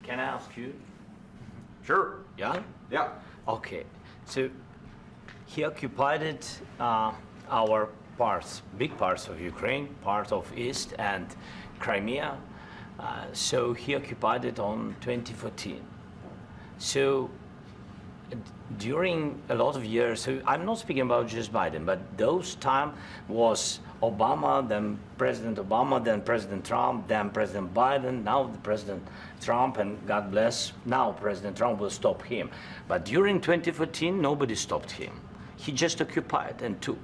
Can I ask you? Sure. Yeah? Yeah. Okay. So he occupied it, our parts, big parts of Ukraine, part of East and Crimea. So he occupied it on 2014. So during a lot of years, so I'm not speaking about just Biden, but those time was Obama, then President Obama, then President Trump, then President Biden, now the President Trump, and God bless, now President Trump will stop him. But during 2014, nobody stopped him. He just occupied and took.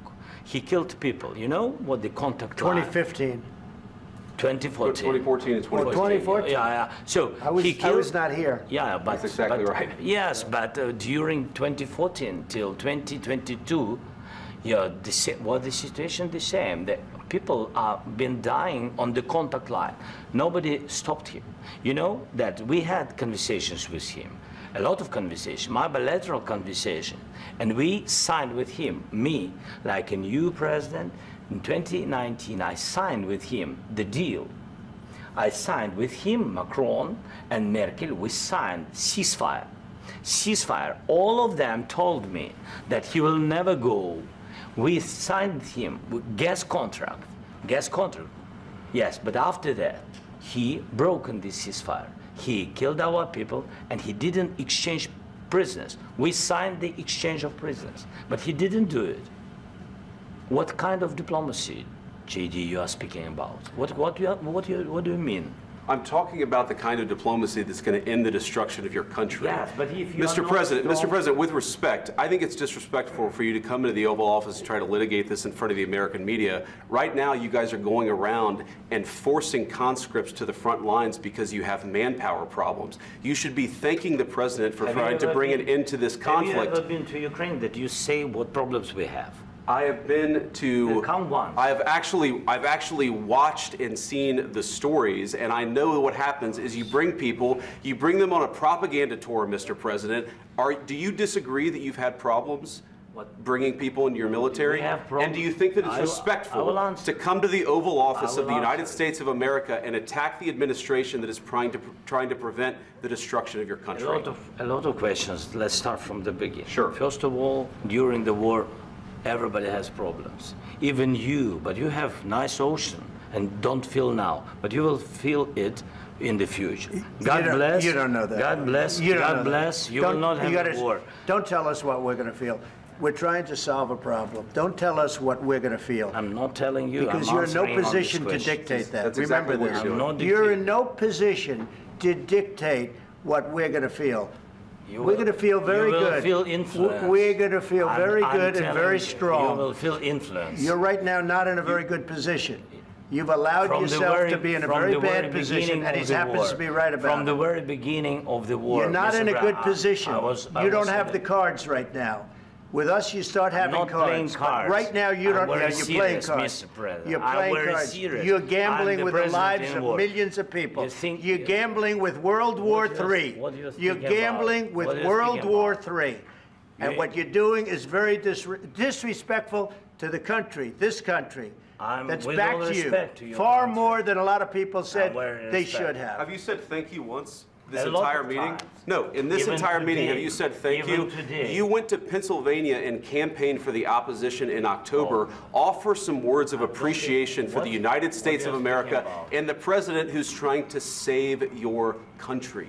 He killed people. You know what the contact 2015. 2014. 2014 and 2015. 2014. Yeah. So I was not here. Yeah, but that's exactly right. Yes, but during 2014 till 2022, yeah, the situation the same. The people have been dying on the contact line. Nobody stopped him. You know that we had conversations with him, a lot of conversation, my bilateral conversation, and we signed with him, me, like a new president. In 2019, I signed with him the deal. I signed with him, Macron and Merkel, we signed ceasefire. Ceasefire. All of them told me that he will never go. We signed him with gas contract. Yes, but after that, he broken this ceasefire. He killed our people and he didn't exchange prisoners. We signed the exchange of prisoners, but he didn't do it. What kind of diplomacy, JD, you are speaking about? What do you mean? I'm talking about the kind of diplomacy that's going to end the destruction of your country. Yes, but if you Mr. President, with respect, I think it's disrespectful for you to come into the Oval Office and try to litigate this in front of the American media. Right now, you guys are going around and forcing conscripts to the front lines because you have manpower problems. You should be thanking the President for trying to bring an end to this conflict. Have you ever been to Ukraine that you say what problems we have? I have been to. Come once. I've actually watched and seen the stories, and I know what happens is you bring them on a propaganda tour, Mr. President. Do you disagree that you've had problems bringing people into your military? And do you think that it's respectful to come to the Oval Office of the United States of America and attack the administration that is trying to prevent the destruction of your country? A lot of questions. Let's start from the beginning. Sure. First of all, during the war, everybody has problems, even you, but you have nice ocean and don't feel now, but you will feel it in the future. God bless. You don't know that. God bless. God bless. You will not have a war. Don't tell us what we're going to feel. We're trying to solve a problem. Don't tell us what we're going to feel. I'm not telling you. Because you're in no position to dictate that. That's Remember exactly this. You're in no position to dictate what we're going to feel. We're going to feel very good. You will feel influence. We're going to feel very good and very strong. You will feel influence. You're right now not in a very good position. You've allowed yourself to be in a very bad position, and he happens to be right about it. From the very beginning of the war. You're not in a good position. You don't have the cards right now. With us, you start having cards. But right now, you don't. You're playing cards. You're playing cards. You're gambling with the lives of millions of people. You're gambling with World War III. You're gambling with World War III. And what you're doing is very disrespectful to the country, this country. That's back to you. Far more than a lot of people said they should have. Have you said thank you once? This entire meeting? No, in this entire meeting, have you said thank you? You went to Pennsylvania and campaigned for the opposition in October. Offer some words of appreciation for the United States of America and the president who's trying to save your country.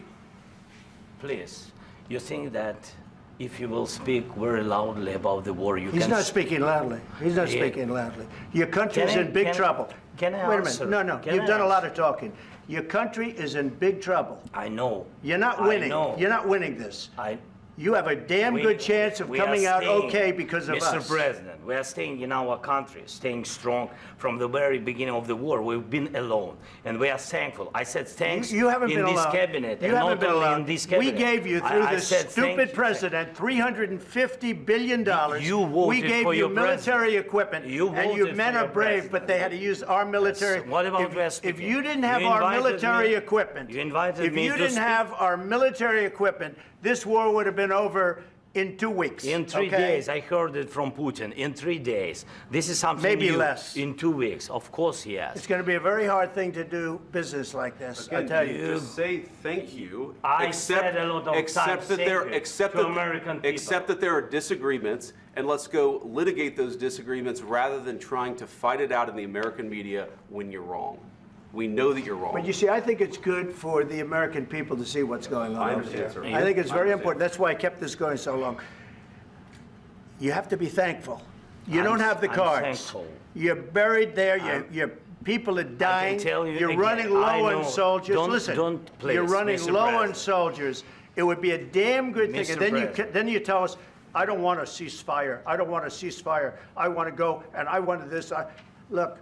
Please, you think that if you will speak very loudly about the war, you can... He's not speaking loudly. He's not speaking loudly. Your country's in big trouble. Can I Wait a minute. No. You've done a lot of talking. Your country is in big trouble. I know. You're not winning. You're not winning this. You have a damn good chance of coming out okay because of us. Mr. President, we are staying in our country, staying strong from the very beginning of the war. We've been alone, and we are thankful. I said thanks you haven't in been this alone. cabinet, you and haven't not been only alone. in this cabinet. We gave you, through this stupid president, $350 billion. You voted we gave for you your military equipment, and your men are brave, but they had to use our military. Yes. What about if you didn't have our military equipment, you invited if me you to didn't have our military equipment, this war would have been over in 2 weeks. In 3 days, I heard it from Putin. In 3 days, this is something maybe new. less. In 2 weeks, of course, yes. It's going to be a very hard thing to do business like this. Again, I tell you. Just say thank you. I said a lot of except that there are disagreements, and let's go litigate those disagreements rather than trying to fight it out in the American media when you're wrong. We know that you're wrong. But you see, I think it's good for the American people to see what's going on over there. Sir. I think it's very important. That's why I kept this going so long. You have to be thankful. You don't have the cards. Thankful. You're buried there. Your people are dying. I can tell you you're again, running low on soldiers. Listen, please, you're running Mr. low President. on soldiers. It would be a damn good thing. Mr. And then you tell us, I don't want a ceasefire. I don't want a ceasefire. I want to go, and I want this. Look,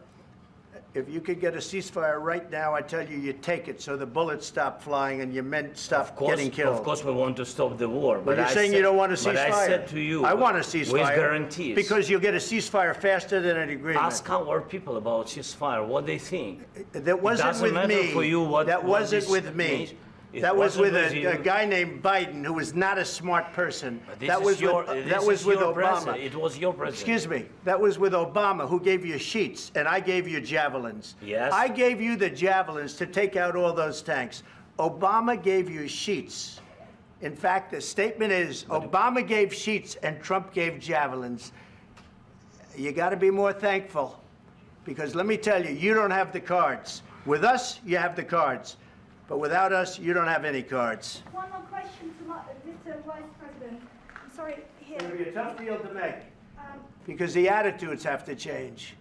if you could get a ceasefire right now, I tell you, you take it so the bullets stop flying and your men stop getting killed. Of course, we want to stop the war. But you're saying you don't want a ceasefire. But I said to you, I want a ceasefire. with guarantees. Because you'll get a ceasefire faster than an agreement. Ask our people about ceasefire, what they think. That wasn't with me. For you what, that wasn't with me. That was with a guy named Biden, who was not a smart person. That was with Obama. It was your president. Excuse me. That was with Obama, who gave you sheets, and I gave you javelins. Yes. I gave you the javelins to take out all those tanks. Obama gave you sheets. In fact, the statement is Obama gave sheets and Trump gave javelins. You got to be more thankful, because let me tell you, you don't have the cards. With us, you have the cards. But without us, you don't have any cards. One more question to Mr. Vice President. I'm sorry, here. It's going to be a tough deal to make, because the attitudes have to change.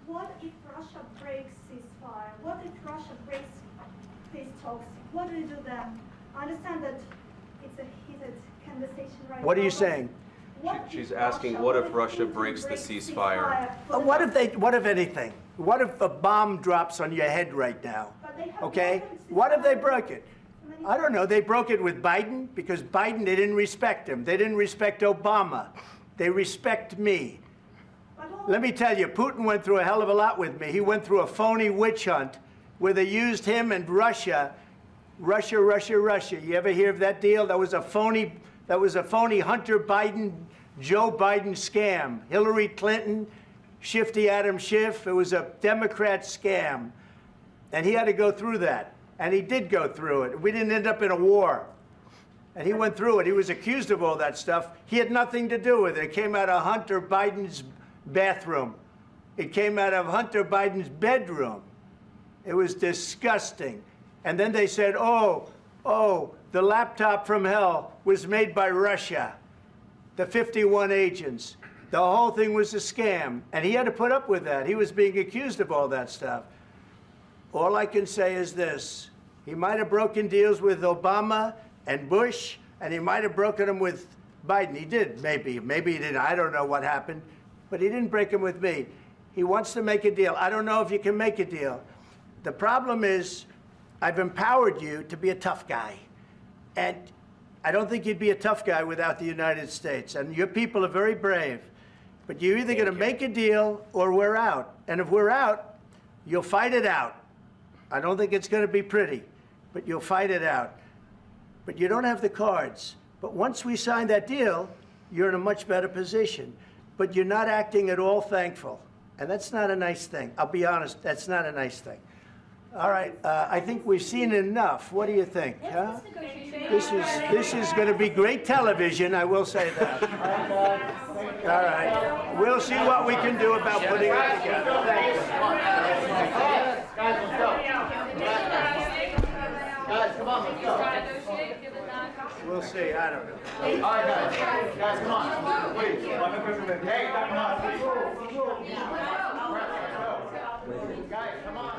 What if Russia breaks ceasefire? What if Russia breaks peace talks? What do we do then? I understand that it's a heated conversation right now. What are you saying? She's asking, what if Russia breaks the ceasefire? What if anything? What if a bomb drops on your head right now? Okay? What if they broke it? I don't know. They broke it with Biden because Biden, they didn't respect him. They didn't respect Obama. They respect me. Let me tell you, Putin went through a hell of a lot with me. He went through a phony witch hunt where they used him and Russia. Russia. You ever hear of that deal? That was a phony Hunter Biden, Joe Biden scam. Hillary Clinton, Shifty Adam Schiff. It was a Democrat scam. And he had to go through that. And he did go through it. We didn't end up in a war. And he went through it. He was accused of all that stuff. He had nothing to do with it. It came out of Hunter Biden's bathroom. It came out of Hunter Biden's bedroom. It was disgusting. And then they said, oh, the laptop from hell was made by Russia. The 51 agents. The whole thing was a scam. And he had to put up with that. He was being accused of all that stuff. All I can say is this. He might have broken deals with Obama and Bush, and he might have broken them with Biden. He did, maybe. Maybe he didn't. I don't know what happened. But he didn't break them with me. He wants to make a deal. I don't know if you can make a deal. The problem is I've empowered you to be a tough guy. And I don't think you'd be a tough guy without the United States. And your people are very brave. But you're either going to make a deal or we're out. And if we're out, you'll fight it out. I don't think it's going to be pretty, but you'll fight it out. But you don't have the cards. But once we sign that deal, you're in a much better position. But you're not acting at all thankful. And that's not a nice thing. I'll be honest, that's not a nice thing. All right, I think we've seen enough. What do you think? Huh? This is going to be great television, I will say that. All right. We'll see what we can do about putting it together. Thank you. Guys, let's go. Guys, come on, let's go. We'll see. I don't know. All right, guys. Guys, come on. Please. Hey, come on. Guys, come on.